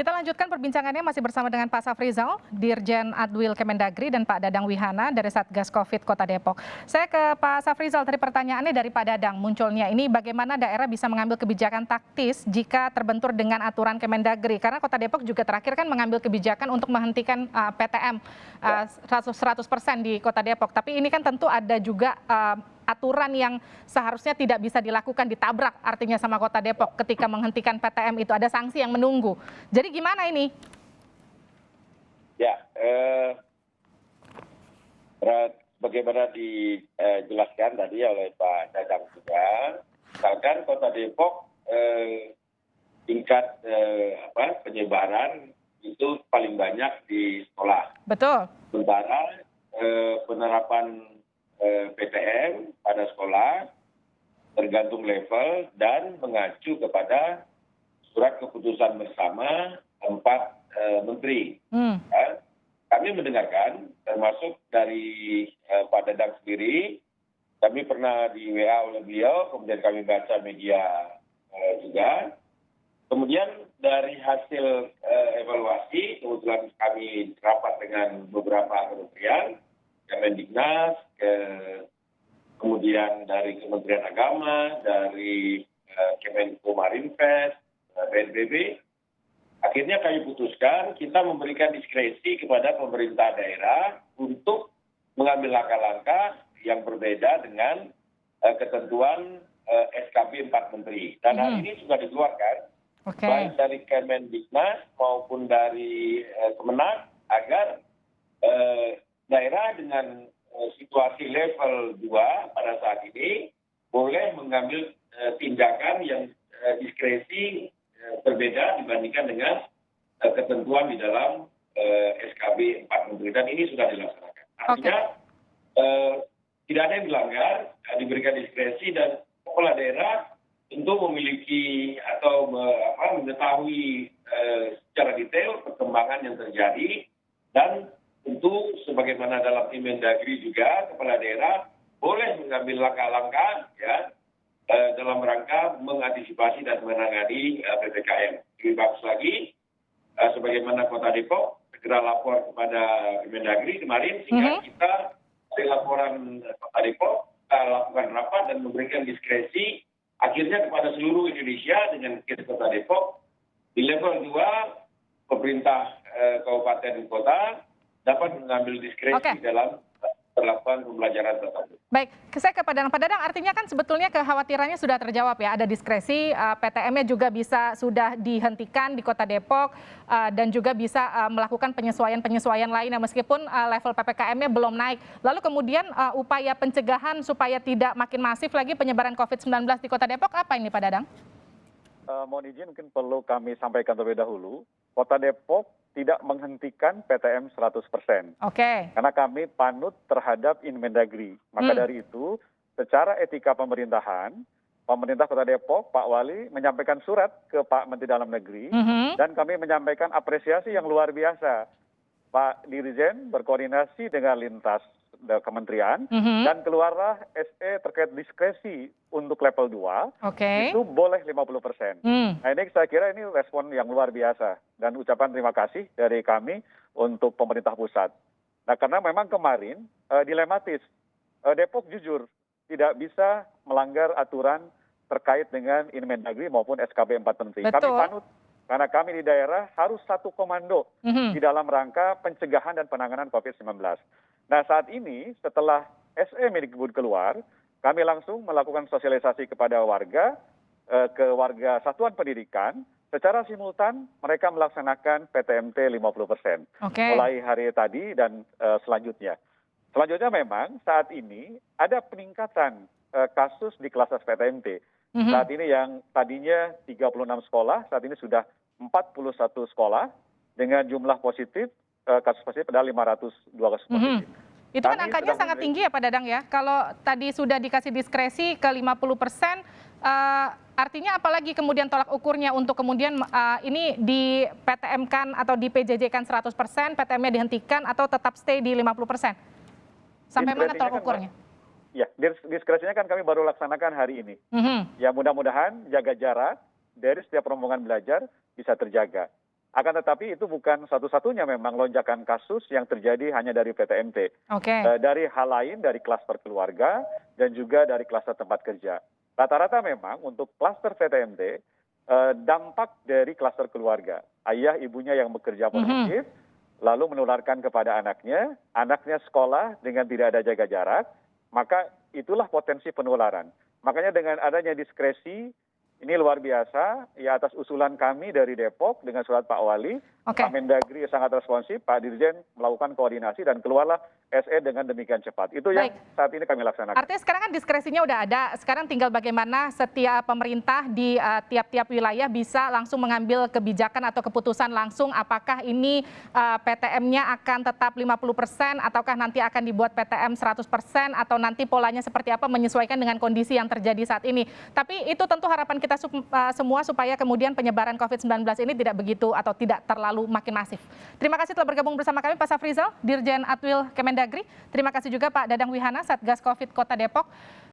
Kita lanjutkan perbincangannya masih bersama dengan Pak Safrizal, Dirjen Adwil Kemendagri, dan Pak Dadang Wihana dari Satgas Covid Kota Depok. Saya ke Pak Safrizal, tadi pertanyaannya dari Pak Dadang munculnya ini bagaimana daerah bisa mengambil kebijakan taktis jika terbentur dengan aturan Kemendagri. Karena Kota Depok juga terakhir kan mengambil kebijakan untuk menghentikan PTM 100% di Kota Depok. Tapi ini kan tentu ada juga aturan yang seharusnya tidak bisa dilakukan, ditabrak artinya sama Kota Depok ketika menghentikan PTM itu, ada sanksi yang menunggu. Jadi gimana ini? Ya, bagaimana dijelaskan tadi oleh Pak Dadang juga, misalkan Kota Depok tingkat penyebaran itu paling banyak di sekolah. Betul. Sementara penerapan PTM pada sekolah tergantung level dan mengacu kepada surat keputusan bersama 4 menteri. Kami mendengarkan, termasuk dari Pak Dadang sendiri, kami pernah di WA oleh beliau, kemudian kami baca media juga. Kemudian dari hasil evaluasi, kebetulan kami rapat dengan beberapa kementerian, Kemendiknas, kemudian dari Kementerian Agama, dari Kemenko Marinvest, BNPB. Akhirnya kami putuskan kita memberikan diskresi kepada pemerintah daerah untuk mengambil langkah-langkah yang berbeda dengan ketentuan SKB 4 Menteri. Dan hari ini sudah dikeluarkan, baik dari Kemendiknas maupun dari Kemenak, agar daerah dengan situasi level 2 pada saat ini boleh mengambil tindakan yang diskresi berbeda dibandingkan dengan ketentuan di dalam SKB 4 Menteri, dan ini sudah dilaksanakan. Artinya tidak ada yang dilanggar, diberikan diskresi, dan kepala daerah tentu memiliki atau mengetahui secara detail perkembangan yang terjadi, dan tentu sebagaimana dalam Kemendagri juga kepala daerah boleh mengambil langkah-langkah ya dalam rangka mengantisipasi dan menangani PPKM. Lebih bagus lagi, sebagaimana Kota Depok segera lapor kepada Kemendagri kemarin, sehingga kita dari laporan Kota Depok kita lakukan rapat dan memberikan diskresi akhirnya kepada seluruh Indonesia dengan kes Kota Depok. Di level 2, pemerintah kabupaten kota dapat mengambil diskresi dalam perlakuan pembelajaran tatap muka. Baik, saya ke Pak Dadang. Artinya kan sebetulnya kekhawatirannya sudah terjawab ya, ada diskresi, PTM-nya juga bisa sudah dihentikan di Kota Depok, dan juga bisa melakukan penyesuaian-penyesuaian lainnya meskipun level PPKM-nya belum naik. Lalu kemudian upaya pencegahan supaya tidak makin masif lagi penyebaran COVID-19 di Kota Depok apa ini Pak Dadang? Mohon izin mungkin perlu kami sampaikan terlebih dahulu, Kota Depok tidak menghentikan PTM 100%. Karena kami panut terhadap Inmendagri. Maka dari itu, secara etika pemerintahan, pemerintah Kota Depok, Pak Wali, menyampaikan surat ke Pak Menteri Dalam Negeri, dan kami menyampaikan apresiasi yang luar biasa. Pak Dirjen berkoordinasi dengan lintas kementerian, dan keluarlah SE terkait diskresi untuk level 2, itu boleh 50%. Nah ini saya kira ini respon yang luar biasa, dan ucapan terima kasih dari kami untuk pemerintah pusat. Nah karena memang kemarin dilematis, Depok jujur tidak bisa melanggar aturan terkait dengan Inmendagri maupun SKB 4 Menteri. Kami panut, karena kami di daerah harus satu komando di dalam rangka pencegahan dan penanganan COVID-19. Nah saat ini setelah SE Mendikbud keluar, kami langsung melakukan sosialisasi kepada warga, ke warga satuan pendidikan, secara simultan mereka melaksanakan PTMT 50%. Mulai hari tadi dan selanjutnya. Selanjutnya memang saat ini ada peningkatan kasus di kelas PTMT. Saat ini yang tadinya 36 sekolah, saat ini sudah 41 sekolah dengan jumlah positif, kasus positif adalah 502 kasus positif. Itu kan angkanya sangat tinggi ya Pak Dadang ya. Kalau tadi sudah dikasih diskresi ke 50%, artinya apalagi kemudian tolak ukurnya untuk kemudian ini di PTM-kan atau di PJJ-kan 100%, PTM-nya dihentikan atau tetap stay di 50%? Sampai mana tolak ukurnya? Ya, diskresinya kan kami baru laksanakan hari ini. Ya mudah-mudahan jaga jarak dari setiap rombongan belajar bisa terjaga. Akan tetapi itu bukan satu-satunya memang lonjakan kasus yang terjadi hanya dari PTMT. Dari hal lain, dari klaster keluarga dan juga dari klaster tempat kerja. Rata-rata memang untuk klaster PTMT, dampak dari klaster keluarga. Ayah ibunya yang bekerja positif, lalu menularkan kepada anaknya sekolah dengan tidak ada jaga jarak, maka itulah potensi penularan. Makanya dengan adanya diskresi, ini luar biasa, ya atas usulan kami dari Depok dengan surat Pak Wali, Pak Mendagri sangat responsif, Pak Dirjen melakukan koordinasi dan keluarlah SE dengan demikian cepat. Itu yang saat ini kami laksanakan. Artinya sekarang kan diskresinya udah ada, sekarang tinggal bagaimana setiap pemerintah di tiap-tiap wilayah bisa langsung mengambil kebijakan atau keputusan langsung apakah ini PTM-nya akan tetap 50% ataukah nanti akan dibuat PTM 100% atau nanti polanya seperti apa menyesuaikan dengan kondisi yang terjadi saat ini. Tapi itu tentu harapan kita semua supaya kemudian penyebaran COVID-19 ini tidak begitu atau tidak terlalu makin masif. Terima kasih telah bergabung bersama kami Pak Safrizal, Dirjen Adwil Kemendagri. Terima kasih juga Pak Dadang Wihana, Satgas Covid Kota Depok.